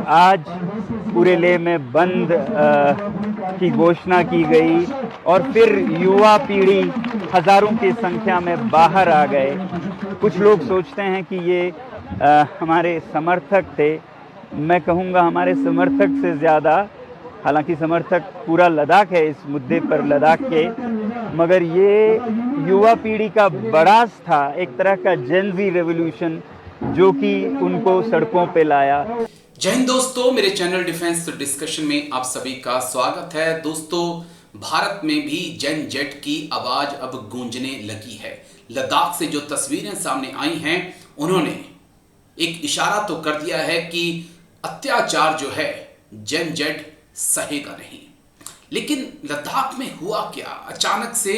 आज पूरे लेह में बंद की घोषणा की गई और फिर युवा पीढ़ी हजारों की संख्या में बाहर आ गए। कुछ लोग सोचते हैं कि ये हमारे समर्थक थे। मैं कहूँगा हमारे समर्थक से ज़्यादा, हालांकि समर्थक पूरा लद्दाख है इस मुद्दे पर, लद्दाख के, मगर ये युवा पीढ़ी का बड़ास था, एक तरह का जेन ज़ी रेवोल्यूशन जो कि उनको सड़कों पे लाया। जय हिंद दोस्तों, मेरे चैनल डिफेंस डिस्कशन में आप सभी का स्वागत है। दोस्तों, भारत में भी जेन जेट की आवाज अब गूंजने लगी है। लद्दाख से जो तस्वीरें सामने आई हैं, उन्होंने एक इशारा तो कर दिया है कि अत्याचार जो है जेन जेट सहेगा नहीं। लेकिन लद्दाख में हुआ क्या? अचानक से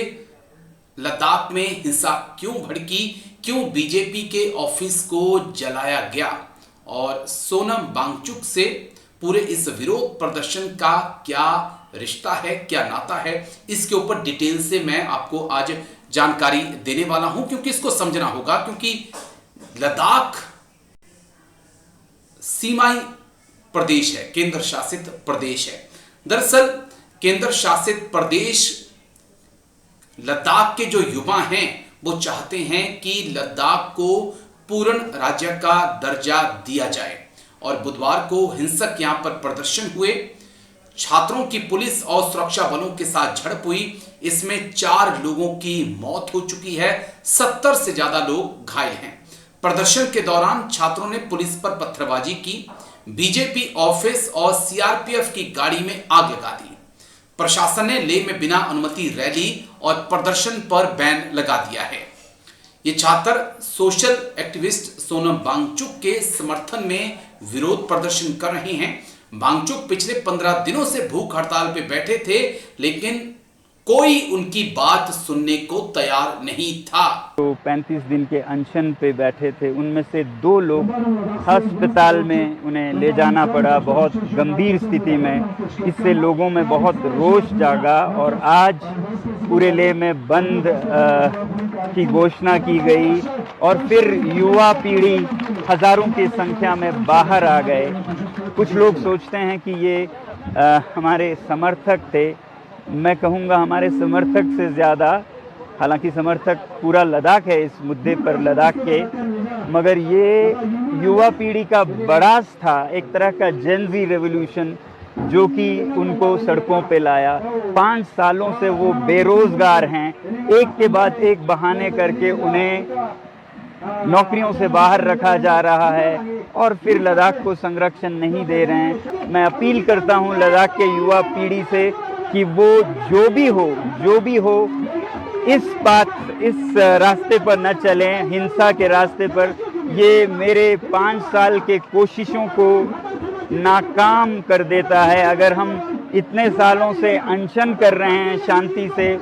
लद्दाख में हिंसा क्यों भड़की? क्यों बीजेपी के ऑफिस को जलाया गया? और सोनम वांगचुक से पूरे इस विरोध प्रदर्शन का क्या रिश्ता है, क्या नाता है, इसके ऊपर डिटेल से मैं आपको आज जानकारी देने वाला हूं, क्योंकि इसको समझना होगा। क्योंकि लद्दाख सीमाई प्रदेश है, केंद्र शासित प्रदेश है। दरअसल केंद्र शासित प्रदेश लद्दाख के जो युवा हैं वो चाहते हैं कि लद्दाख को पूर्ण राज्य का दर्जा दिया जाए। और बुधवार को हिंसक यहां पर प्रदर्शन हुए, छात्रों की पुलिस और सुरक्षा बलों के साथ झड़प हुई। इसमें 4 लोगों की मौत हो चुकी है, 70 से ज्यादा लोग घायल हैं। प्रदर्शन के दौरान छात्रों ने पुलिस पर पत्थरबाजी की, बीजेपी ऑफिस और सीआरपीएफ की गाड़ी में आग लगा दी। प्रशासन ने लेह में बिना अनुमति रैली और प्रदर्शन पर बैन लगा दिया है। ये छात्र सोशल एक्टिविस्ट सोनम वांगचुक के समर्थन में विरोध प्रदर्शन कर रहे हैं। वांगचुक पिछले 15 दिनों से भूख हड़ताल पे बैठे थे, लेकिन कोई उनकी बात सुनने को तैयार नहीं था। तो 35 दिन के अनशन पे बैठे थे, उनमें से 2 लोग अस्पताल में उन्हें ले जाना पड़ा, बहुत गंभीर स्थिति में। इससे लोगों में बहुत रोष जागा और आज पूरे लेह में बंद की घोषणा की गई और फिर युवा पीढ़ी हजारों की संख्या में बाहर आ गए। कुछ लोग सोचते हैं कि ये हमारे समर्थक थे। मैं कहूँगा हमारे समर्थक से ज़्यादा, हालांकि समर्थक पूरा लद्दाख है इस मुद्दे पर, लद्दाख के, मगर ये युवा पीढ़ी का बड़ास था, एक तरह का जेन ज़ी रेवोल्यूशन जो कि उनको सड़कों पे लाया। 5 सालों से वो बेरोजगार हैं, एक के बाद एक बहाने करके उन्हें नौकरियों से बाहर रखा जा रहा है और फिर लद्दाख को संरक्षण नहीं दे रहे हैं। मैं अपील करता हूँ लद्दाख के युवा पीढ़ी से कि वो जो भी हो इस रास्ते पर न चलें, हिंसा के रास्ते पर। ये मेरे 5 साल के कोशिशों को नाकाम कर देता है। अगर हम इतने सालों से अनशन कर रहे हैं, शांति से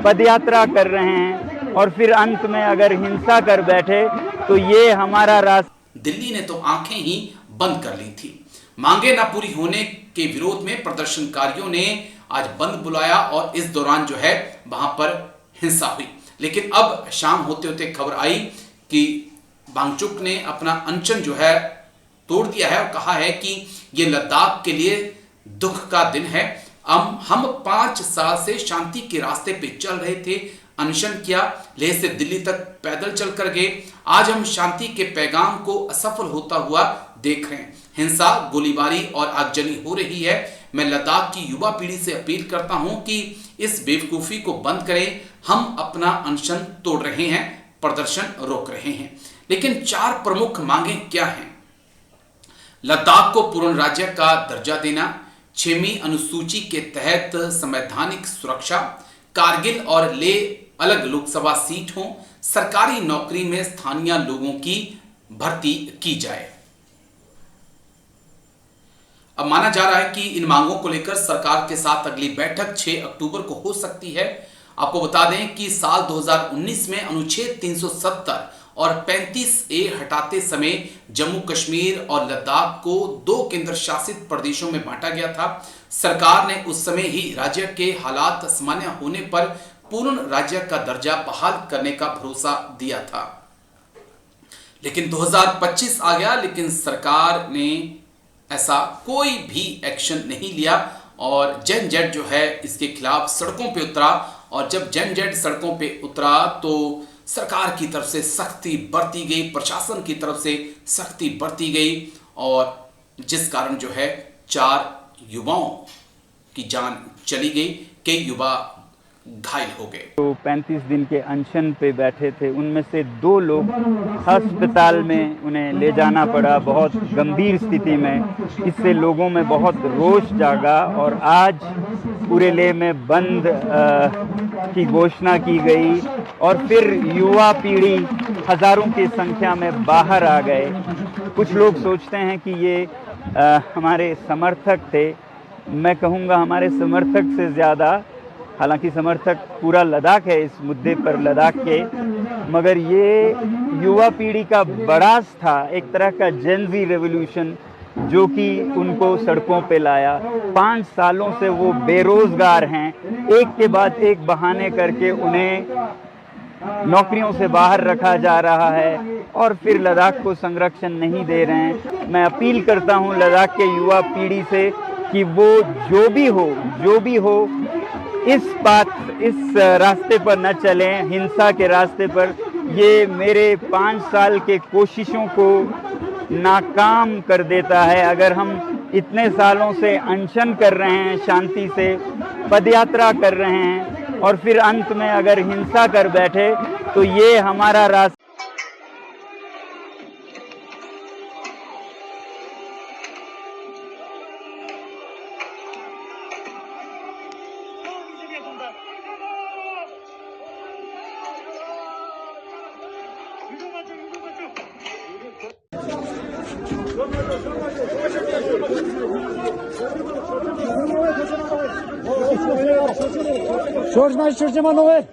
पदयात्रा कर रहे हैं और फिर अंत में अगर हिंसा कर बैठे, तो ये हमारा रास्ता। दिल्ली ने तो आंखें ही बंद कर ली थी। मांगे ना पूरी होने के विरोध में प्रदर्शनकारियों ने आज बंद बुलाया और इस दौरान जो है वहां पर हिंसा हुई। लेकिन अब शाम होते होते खबर आई कि वांगचुक ने अपना अनशन जो है तोड़ दिया है और कहा है कि ये लद्दाख के लिए दुख का दिन है। हम 5 साल से शांति के रास्ते पे चल रहे थे, अनशन किया, लेह से दिल्ली तक पैदल चल कर गए। आज हम शांति के पैगाम को असफल होता हुआ देख रहे हैं। हिंसा, गोलीबारी और आगजनी हो रही है। मैं लद्दाख की युवा पीढ़ी से अपील करता हूं कि इस बेवकूफी को बंद करें। हम अपना अनशन तोड़ रहे हैं, प्रदर्शन रोक रहे हैं। लेकिन 4 प्रमुख मांगे क्या हैं? लद्दाख को पूर्ण राज्य का दर्जा देना, 6वीं अनुसूची के तहत संवैधानिक सुरक्षा, कारगिल और लेह अलग लोकसभा सीट हों, सरकारी नौकरी में स्थानीय लोगों की भर्ती की जाए। अब माना जा रहा है कि इन मांगों को लेकर सरकार के साथ अगली बैठक 6 अक्टूबर को हो सकती है। आपको बता दें कि साल 2019 में अनुच्छेद 370 और 35A हटाते समय जम्मू कश्मीर और लद्दाख को 2 केंद्र शासित प्रदेशों में बांटा गया था। सरकार ने उस समय ही राज्य के हालात सामान्य होने पर पूर्ण राज्य का दर्जा बहाल करने का भरोसा दिया था। लेकिन 2025 आ गया, लेकिन सरकार ने ऐसा कोई भी एक्शन नहीं लिया और जेन जेड जो है इसके खिलाफ सड़कों पे उतरा। और जब जेन जेड सड़कों पे उतरा तो सरकार की तरफ से सख्ती बरती गई, प्रशासन की तरफ से सख्ती बरती गई और जिस कारण जो है 4 युवाओं की जान चली गई, कई युवा घायल हो गए। तो 35 दिन के अनशन पे बैठे थे, उनमें से 2 लोग अस्पताल में उन्हें ले जाना पड़ा बहुत गंभीर स्थिति में। इससे लोगों में बहुत रोष जागा और आज पूरे लेह में बंद की घोषणा की गई और फिर युवा पीढ़ी हजारों की संख्या में बाहर आ गए। कुछ लोग सोचते हैं कि ये हमारे समर्थक थे। मैं कहूँगा हमारे समर्थक से ज़्यादा, हालांकि समर्थक पूरा लद्दाख है इस मुद्दे पर, लद्दाख के, मगर ये युवा पीढ़ी का बड़ास था, एक तरह का जेन ज़ी रेवोल्यूशन जो कि उनको सड़कों पे लाया। 5 सालों से वो बेरोजगार हैं, एक के बाद एक बहाने करके उन्हें नौकरियों से बाहर रखा जा रहा है और फिर लद्दाख को संरक्षण नहीं दे रहे हैं। मैं अपील करता हूं लद्दाख के युवा पीढ़ी से कि वो जो भी हो इस रास्ते पर न चलें, हिंसा के रास्ते पर। ये मेरे 5 साल के कोशिशों को नाकाम कर देता है। अगर हम इतने सालों से अनशन कर रहे हैं, शांति से पदयात्रा कर रहे हैं और फिर अंत में अगर हिंसा कर बैठे तो ये हमारा रास्ता George Manuel.